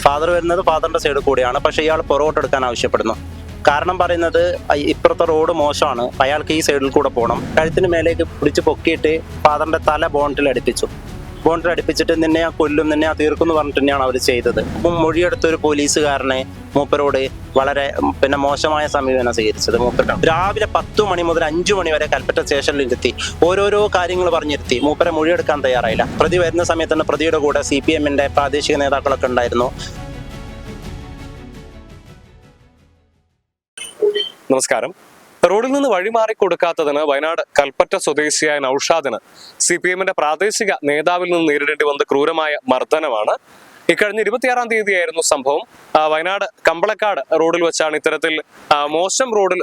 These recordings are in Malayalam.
ഫാദർ വരുന്നത് ഫാദറിന്റെ സൈഡിൽ കൂടിയാണ്. പക്ഷെ ഇയാൾ പുറകോട്ട് എടുക്കാൻ ആവശ്യപ്പെടുന്നു. കാരണം പറയുന്നത് ഇപ്പുറത്തെ റോഡ് മോശമാണ്, അയാൾക്ക് ഈ സൈഡിൽ കൂടെ പോകണം. കഴുത്തിന് മേലേക്ക് പിടിച്ച് പൊക്കിയിട്ട് ഫാദറിന്റെ തല ബോണ്ടിൽ അടുപ്പിച്ചിട്ട് നിന്നെ ആ കൊല്ലും, നിന്നെ ആ തീർക്കും എന്ന് പറഞ്ഞിട്ട് തന്നെയാണ് അവർ ചെയ്തത്. മൊഴിയെടുത്ത ഒരു പോലീസുകാരനെ മൂപ്പരോട് വളരെ മോശമായ സമീപനം സ്വീകരിച്ചത്. മൂപ്പര് രാവിലെ 10 മണി മുതൽ 5 മണി വരെ കൽപ്പറ്റ സ്റ്റേഷനിൽ ഇരുത്തി ഓരോരോ കാര്യങ്ങൾ പറഞ്ഞിരുത്തി. മൂപ്പരെ മൊഴിയെടുക്കാൻ തയ്യാറായില്ല. പ്രതി വരുന്ന സമയത്ത് തന്നെ പ്രതിയുടെ കൂടെ CPM-ന്റെ പ്രാദേശിക നേതാക്കളൊക്കെ ഉണ്ടായിരുന്നു. നമസ്കാരം. റോഡിൽ നിന്ന് വഴിമാറി കൊടുക്കാത്തതിന് വയനാട് കൽപ്പറ്റ സ്വദേശിയായ നൌഷാദിന് CPM-ന്റെ പ്രാദേശിക നേതാവിൽ നിന്ന് നേരിടേണ്ടി വന്ന ക്രൂരമായ മർദ്ദനമാണ്. ഇക്കഴിഞ്ഞ 26-ാം തീയതിയായിരുന്നു സംഭവം. വയനാട് കമ്പളക്കാട് റോഡിൽ വെച്ചാണ് ഇത്തരത്തിൽ മോശം റോഡിൽ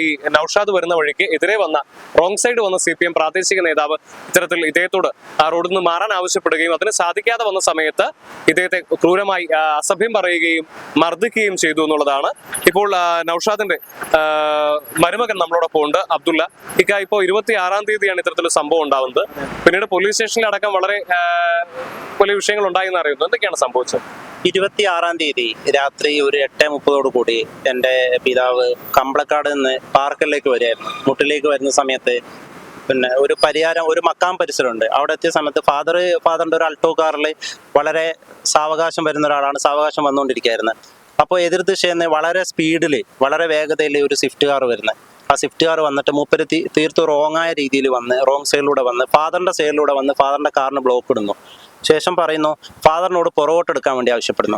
ഈ നൌഷാദ് വരുന്ന വഴിക്ക് എതിരെ വന്ന റോങ് സൈഡ് വന്ന CPM പ്രാദേശിക നേതാവ് ഇത്തരത്തിൽ ഇദ്ദേഹത്തോട് ആ റോഡിൽ നിന്ന് മാറാൻ ആവശ്യപ്പെടുകയും അതിന് സാധിക്കാതെ വന്ന സമയത്ത് ഇദ്ദേഹത്തെ ക്രൂരമായി അസഭ്യം പറയുകയും മർദ്ദിക്കുകയും ചെയ്തു എന്നുള്ളതാണ്. ഇപ്പോൾ നൌഷാദിന്റെ മരുമകൻ നമ്മളോടൊപ്പം ഉണ്ട്, അബ്ദുള്ള. ഇപ്പോൾ 26-ാം തീയതിയാണ് ഇത്തരത്തിലൊരു സംഭവം ഉണ്ടാവുന്നത്. പിന്നീട് പോലീസ് സ്റ്റേഷനിൽ അടക്കം വളരെ വലിയ വിഷയങ്ങൾ ഉണ്ടായി എന്ന് അറിയുന്നു. എന്തൊക്കെയാണ് സംഭവിച്ചത്? 26-ാം തീയതി രാത്രി ഒരു 8:30 കൂടി എൻ്റെ പിതാവ് കമ്പളക്കാട് നിന്ന് പാർക്കിലേക്ക് വരികയായിരുന്നു. മുട്ടിലേക്ക് വരുന്ന സമയത്ത് ഒരു മക്കാം പരിസരമുണ്ട്. അവിടെ എത്തിയ സമയത്ത് ഫാദറിന്റെ ഒരു അൾട്ടോ കാറിൽ വളരെ സാവകാശം വരുന്ന ഒരാളാണ്. സാവകാശം വന്നുകൊണ്ടിരിക്കുകയായിരുന്നു. അപ്പോൾ എതിർ ദിശയിൽ നിന്ന് വളരെ സ്പീഡിൽ വളരെ വേഗതയിൽ ഒരു സ്വിഫ്റ്റ് കാർ വരുന്നത്. ആ സ്വിഫ്റ്റ് കാർ വന്നിട്ട് മൂപ്പര് തീർത്തും റോങ്ങായ രീതിയിൽ റോങ് സൈഡിലൂടെ വന്ന് ഫാദറിന്റെ സൈഡിലൂടെ വന്ന് ഫാദറിന്റെ കാറിന് ബ്ലോക്ക് ഇടുന്നു. ശേഷം പറയുന്നു ഫാദറിനോട് പുറകോട്ട് എടുക്കാൻ വേണ്ടി ആവശ്യപ്പെടുന്നു.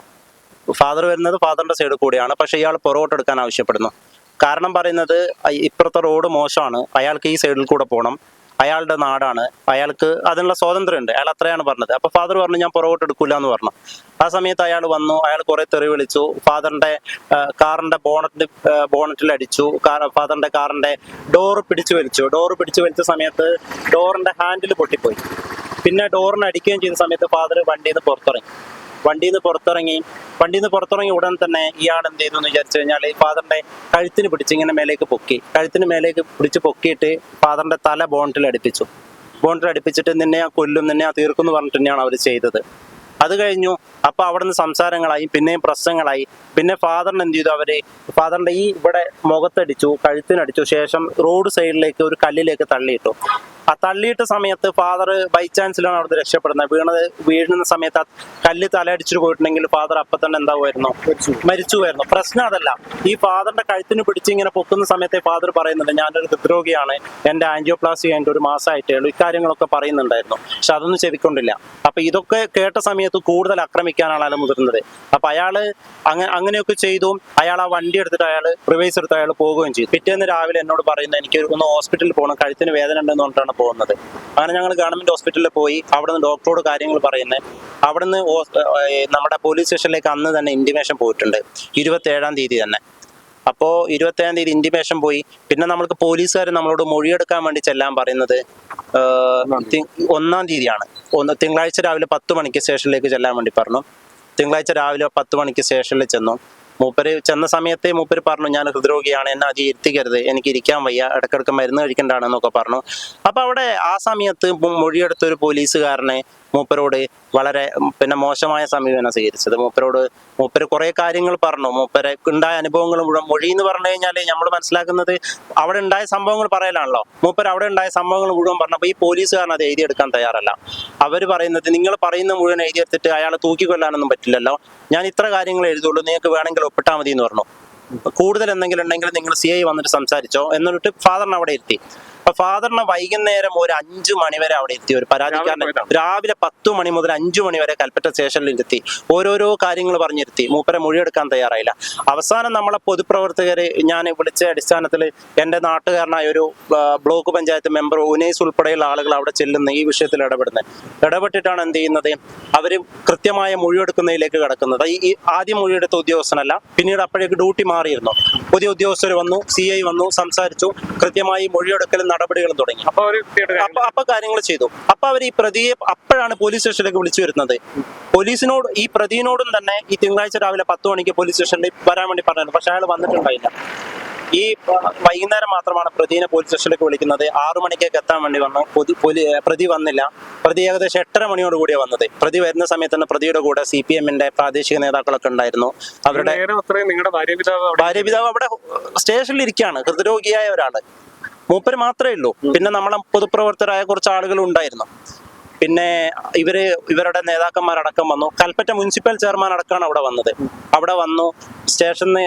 ഫാദർ വരുന്നത് ഫാദറിന്റെ സൈഡിൽ കൂടിയാണ്. പക്ഷെ ഇയാൾ പുറകോട്ട് എടുക്കാൻ ആവശ്യപ്പെടുന്നു. കാരണം പറയുന്നത് ഇപ്പുറത്തെ റോഡ് മോശമാണ്, അയാൾക്ക് ഈ സൈഡിൽ കൂടെ പോകണം, അയാളുടെ നാടാണ്, അയാൾക്ക് അതിനുള്ള സ്വാതന്ത്ര്യമുണ്ട്, അയാൾ അത്രയാണ് പറഞ്ഞത്. അപ്പൊ ഫാദർ പറഞ്ഞു ഞാൻ പുറകോട്ട് എടുക്കൂല എന്ന് പറഞ്ഞു. ആ സമയത്ത് അയാൾ വന്നു, അയാൾ കുറെ തെറി വിളിച്ചു, ഫാദറിന്റെ കാറിന്റെ ബോണറ്റിൽ അടിച്ചു, ഫാദറിന്റെ കാറിന്റെ ഡോറ് പിടിച്ചു വലിച്ച സമയത്ത് ഡോറിന്റെ ഹാൻഡിൽ പൊട്ടിപ്പോയി. പിന്നെ ഡോറിന് അടിക്കുകയും ചെയ്ത സമയത്ത് ഫാദർ വണ്ടിയിൽ നിന്ന് പുറത്തിറങ്ങി ഉടൻ തന്നെ ഇയാൾ എന്ത് ചെയ്തു എന്ന് വിചാരിച്ചു കഴിഞ്ഞാൽ ഫാദറിന്റെ കഴുത്തിന് മേലേക്ക് പിടിച്ച് പൊക്കിയിട്ട് ഫാദറിന്റെ തല ബോണ്ടിൽ അടുപ്പിച്ചിട്ട് നിന്നെ ആ കൊല്ലും, നിന്നെ ആ തീർക്കും എന്ന് പറഞ്ഞിട്ട് തന്നെയാണ് അവർ ചെയ്തത്. അത് കഴിഞ്ഞു. അപ്പൊ അവിടെ നിന്ന് സംസാരങ്ങളായി, പിന്നെയും പ്രശ്നങ്ങളായി. പിന്നെ ഫാദറിന് എന്ത് ചെയ്തു, ഫാദറിന്റെ ഇവിടെ മുഖത്തടിച്ചു, കഴുത്തിനടിച്ചു. ശേഷം റോഡ് സൈഡിലേക്ക് ഒരു കല്ലിലേക്ക് തള്ളിയിട്ടു. ആ തള്ളിയിട്ട സമയത്ത് ഫാദർ ബൈ ചാൻസിലാണ് അവിടുന്ന് രക്ഷപ്പെടുന്നത്. വീഴുന്ന സമയത്ത് ആ കല്ല് തലയടിച്ചിട്ട് പോയിട്ടുണ്ടെങ്കിൽ ഫാദർ അപ്പൊ തന്നെ മരിച്ചുപോയിരുന്നു. പ്രശ്നം അതല്ല, ഈ ഫാദറിന്റെ കഴുത്തിന് പിടിച്ച് ഇങ്ങനെ പൊക്കുന്ന സമയത്തെ ഫാദർ പറയുന്നുണ്ട് ഞാനൊരു ഹൃദ്രോഗിയാണ്, എന്റെ ആൻജിയോപ്ലാസ്റ്റി കഴിഞ്ഞിട്ട് ഒരു മാസമായിട്ടേ ഉള്ളൂ, ഇക്കാര്യങ്ങളൊക്കെ പറയുന്നുണ്ടായിരുന്നു. പക്ഷെ അതൊന്നും ചെവിക്കൊണ്ടില്ല. അപ്പൊ ഇതൊക്കെ കേട്ട സമയത്ത് കൂടുതൽ ആക്രമിക്കാനാണ് അയാൾ മുതിർന്നത്. അപ്പൊ അയാള് അങ്ങനെയൊക്കെ ചെയ്തു. അയാൾ ആ വണ്ടി എടുത്തിട്ട് റിവേഴ്സ് എടുത്ത് അയാൾ പോവുകയും ചെയ്തു. പിറ്റേന്ന് രാവിലെ എന്നോട് പറയുന്നത് എനിക്ക് ഒന്ന് ഹോസ്പിറ്റലിൽ പോകണം, കഴുത്തിന് വേദന ഉണ്ടെന്ന് പറഞ്ഞിട്ടാണ് പോകുന്നത്. അങ്ങനെ ഞങ്ങൾ ഗവൺമെന്റ് ഹോസ്പിറ്റലിൽ പോയി. അവിടുന്ന് ഡോക്ടറോട് കാര്യങ്ങൾ പറയുന്നത്. അവിടുന്ന് നമ്മുടെ പോലീസ് സ്റ്റേഷനിലേക്ക് അന്ന് തന്നെ ഇന്റിമേഷൻ പോയിട്ടുണ്ട്, 27-ാം തീയതി തന്നെ. അപ്പോൾ 27-ാം തീയതി ഇന്റിമേഷൻ പോയി. പിന്നെ നമ്മൾക്ക് പോലീസുകാർ നമ്മളോട് മൊഴിയെടുക്കാൻ വേണ്ടി ചെല്ലാൻ പറയുന്നത് 1-ാം തീയതിയാണ്. തിങ്കളാഴ്ച രാവിലെ 10 മണിക്ക് സ്റ്റേഷനിലേക്ക് ചെല്ലാൻ വേണ്ടി പറഞ്ഞു. തിങ്കളാഴ്ച രാവിലെ 10 മണിക്ക് സ്റ്റേഷനിൽ ചെന്നു. മൂപ്പര് ചെന്ന സമയത്തെ മൂപ്പര് പറഞ്ഞു ഞാൻ ഹൃദ്രോഗിയാണ്, എന്നെ അധികം ഇരുത്തിക്കരുത്, എനിക്ക് ഇരിക്കാൻ വയ്യ, ഇടക്കിടക്ക് മരുന്ന് കഴിക്കേണ്ടതാണെന്നൊക്കെ പറഞ്ഞു. അപ്പൊ അവിടെ ആ സമയത്ത് മൊഴിയെടുത്ത ഒരു പോലീസുകാരനെ മൂപ്പരോട് വളരെ മോശമായ സമീപനം സ്വീകരിച്ചത്. മൂപ്പര് കുറെ കാര്യങ്ങൾ പറഞ്ഞു. മൂപ്പരെ ഉണ്ടായ അനുഭവങ്ങൾ മുഴുവൻ മൊഴി എന്ന് പറഞ്ഞു കഴിഞ്ഞാൽ നമ്മൾ മനസ്സിലാക്കുന്നത് അവിടെ ഉണ്ടായ സംഭവങ്ങൾ പറയലാണല്ലോ. മൂപ്പര് അവിടെ ഉണ്ടായ സംഭവങ്ങൾ മുഴുവൻ പറഞ്ഞപ്പോൾ ഈ പോലീസുകാരൻ അത് എഴുതിയെടുക്കാൻ തയ്യാറല്ല. അവർ പറയുന്നത് നിങ്ങൾ പറയുന്ന മുഴുവൻ എഴുതിയെടുത്തിട്ട് അയാളെ തൂക്കിക്കൊല്ലാനൊന്നും പറ്റില്ലല്ലോ, ഞാൻ ഇത്ര കാര്യങ്ങൾ എഴുതുള്ളൂ, നിങ്ങൾക്ക് വേണമെങ്കിൽ ഒപ്പിട്ടാൽ മതി എന്ന് പറഞ്ഞു. കൂടുതൽ എന്തെങ്കിലും ഉണ്ടെങ്കിൽ നിങ്ങൾ CI വന്നിട്ട് സംസാരിച്ചോ എന്നിട്ട് ഫാദറിനെ അവിടെ ഇരുത്തി. അപ്പൊ ഫാദറിനെ വൈകുന്നേരം ഒരു 5 മണി വരെ അവിടെ എത്തി. ഒരു പരാതിക്കാരനെ രാവിലെ 10 മണി മുതൽ 5 മണി വരെ കൽപ്പറ്റ സ്റ്റേഷനിൽ ഇരുത്തി ഓരോരോ കാര്യങ്ങൾ പറഞ്ഞിരുത്തി. മൂപ്പരെ മൊഴിയെടുക്കാൻ തയ്യാറായില്ല. അവസാനം നമ്മളെ പൊതുപ്രവർത്തകര് ഞാൻ വിളിച്ച അടിസ്ഥാനത്തിൽ എൻ്റെ നാട്ടുകാരനായ ഒരു ബ്ലോക്ക് പഞ്ചായത്ത് മെമ്പർ ഉനൈസ് ഉൾപ്പെടെയുള്ള ആളുകൾ അവിടെ ചെല്ലുന്ന ഈ വിഷയത്തിൽ ഇടപെട്ടിട്ടാണ് എന്ത് ചെയ്യുന്നത്, അവര് കൃത്യമായ മൊഴിയെടുക്കുന്നതിലേക്ക് കിടക്കുന്നത്. ഈ ആദ്യം മൊഴിയെടുത്ത ഉദ്യോഗസ്ഥനല്ല, പിന്നീട് അപ്പോഴേക്ക് ഡ്യൂട്ടി മാറിയിരുന്നു. പുതിയ ഉദ്യോഗസ്ഥർ വന്നു, CI വന്നു, സംസാരിച്ചു, കൃത്യമായി മൊഴിയെടുക്കലും നടപടികളും തുടങ്ങി. അപ്പൊ കാര്യങ്ങൾ ചെയ്തു. അപ്പൊ അവർ ഈ പ്രതിയെ അപ്പോഴാണ് പോലീസ് സ്റ്റേഷനിലേക്ക് വിളിച്ചു വരുന്നത്. പോലീസിനോട് ഈ പ്രതിയോടും തന്നെ ഈ തിങ്കളാഴ്ച രാവിലെ 10 മണിക്ക് പോലീസ് സ്റ്റേഷനിൽ വരാൻ വേണ്ടി പറഞ്ഞിരുന്നു. പക്ഷെ അയാൾ വന്നിട്ടുണ്ടായില്ല. ഈ വൈകുന്നേരം മാത്രമാണ് പ്രതിനെ പോലീസ് സ്റ്റേഷനിലേക്ക് വിളിക്കുന്നത്. 6 മണിക്കേക്ക് എത്താൻ വേണ്ടി വന്നു. പ്രതി വന്നില്ല. പ്രതി ഏകദേശം 8:30 മണിയോട് കൂടിയാണ് വന്നത്. പ്രതി വരുന്ന സമയത്ത് തന്നെ പ്രതിയുടെ കൂടെ CPM-ന്റെ പ്രാദേശിക നേതാക്കളൊക്കെ ഉണ്ടായിരുന്നു. അവരുടെ നിങ്ങളുടെ ഭാര്യപിതാവ് അവിടെ സ്റ്റേഷനിൽ ഇരിക്കുകയാണ്, ഹൃദ്രോഗിയായ ഒരാള്. മൂപ്പര് മാത്രമേ ഉള്ളൂ. പിന്നെ നമ്മളെ പൊതുപ്രവർത്തകരായ കുറച്ച് ആളുകൾ ഉണ്ടായിരുന്നു. പിന്നെ ഇവരുടെ നേതാക്കന്മാരടക്കം വന്നു. കൽപ്പറ്റ മുനിസിപ്പൽ ചെയർമാൻ അടക്കമാണ് അവിടെ വന്നത്. അവിടെ വന്നു സ്റ്റേഷനിൽ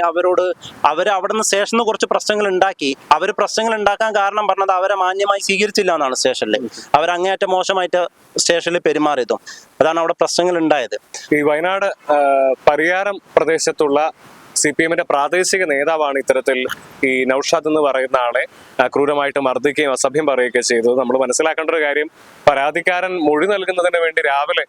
അവിടുന്ന് സ്റ്റേഷനിൽ കുറച്ച് പ്രശ്നങ്ങൾ ഉണ്ടാക്കി. പ്രശ്നങ്ങൾ ഉണ്ടാക്കാൻ കാരണം പറഞ്ഞത് അവരെ മാന്യമായി സ്വീകരിച്ചില്ല എന്നാണ് സ്റ്റേഷനിൽ. അവരങ്ങേയറ്റം മോശമായിട്ട് സ്റ്റേഷനിൽ പെരുമാറിയതും അതാണ് അവിടെ പ്രശ്നങ്ങൾ ഉണ്ടായത്. ഈ വയനാട് പരിയാരം പ്രദേശത്തുള്ള CPM-ന്റെ പ്രാദേശിക നേതാവാണ് ഇത്തരത്തിൽ ഈ നൌഷാദ് എന്ന് പറയുന്ന ആളെ ക്രൂരമായിട്ട് മർദ്ദിക്കുകയും അസഭ്യം പറയുകയും ചെയ്തത്. നമ്മൾ മനസ്സിലാക്കേണ്ട ഒരു കാര്യം, പരാതിക്കാരൻ മൊഴി നൽകുന്നതിന് വേണ്ടി രാവിലെ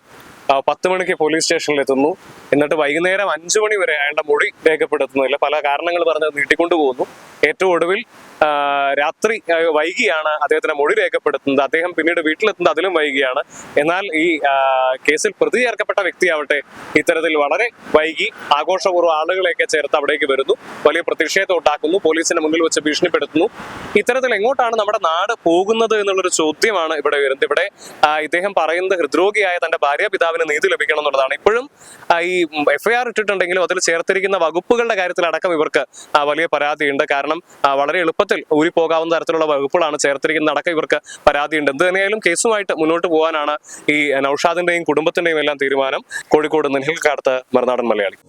10 മണിക്ക് പോലീസ് സ്റ്റേഷനിൽ എത്തുന്നു. എന്നിട്ട് വൈകുന്നേരം 5 മണി വരെ അയാളുടെ മൊഴി രേഖപ്പെടുത്തുന്നില്ല. പല കാരണങ്ങൾ പറഞ്ഞ് നീട്ടിക്കൊണ്ടു പോകുന്നു. ഏറ്റവും ഒടുവിൽ രാത്രി വൈകിയാണ് അദ്ദേഹത്തിന്റെ മൊഴി രേഖപ്പെടുത്തുന്നത്. അദ്ദേഹം പിന്നീട് വീട്ടിലെത്തുന്നത് അതിലും വൈകിയാണ്. എന്നാൽ ഈ കേസിൽ പ്രതി ചേർക്കപ്പെട്ട വ്യക്തിയാവട്ടെ ഇത്തരത്തിൽ വളരെ വൈകി ആഘോഷപൂർവ്വം ആളുകളെയൊക്കെ ചേർത്ത് അവിടേക്ക് വരുന്നു. വലിയ പ്രതിഷേധം ഉണ്ടാക്കുന്നു. പോലീസിന്റെ മുന്നിൽ വെച്ച് ഭീഷണിപ്പെടുത്തുന്നു. ഇത്തരത്തിൽ എങ്ങോട്ടാണ് നമ്മുടെ നാട് പോകുന്നത് എന്നുള്ളൊരു ചോദ്യമാണ് ഇവിടെ വരുന്നത്. ഇവിടെ ഇദ്ദേഹം പറയുന്നത് ഹൃദ്രോഗിയായ തന്റെ ഭാര്യാപിതാവിന് നീതി ലഭിക്കണം എന്നുള്ളതാണ്. ഇപ്പോഴും ഈ FIR ഇട്ടിട്ടുണ്ടെങ്കിലും അതിൽ ചേർത്തിരിക്കുന്ന വകുപ്പുകളുടെ കാര്യത്തിലടക്കം ഇവർക്ക് വലിയ പരാതിയുണ്ട്. കാരണം വളരെ എളുപ്പത്തിൽ ഊരിപ്പോകാവുന്ന തരത്തിലുള്ള വകുപ്പുകളാണ് ചേർത്തിരിക്കുന്ന അടക്കം ഇവർക്ക് പരാതിയുണ്ട്. എന്ത് തന്നെയായാലും കേസുമായിട്ട് മുന്നോട്ട് പോകാനാണ് ഈ നൌഷാദിന്റെയും കുടുംബത്തിന്റെയും എല്ലാം തീരുമാനം. കോഴിക്കോട് നിഹിൽ കാർത്ത്, മറുനാടൻ മലയാളി.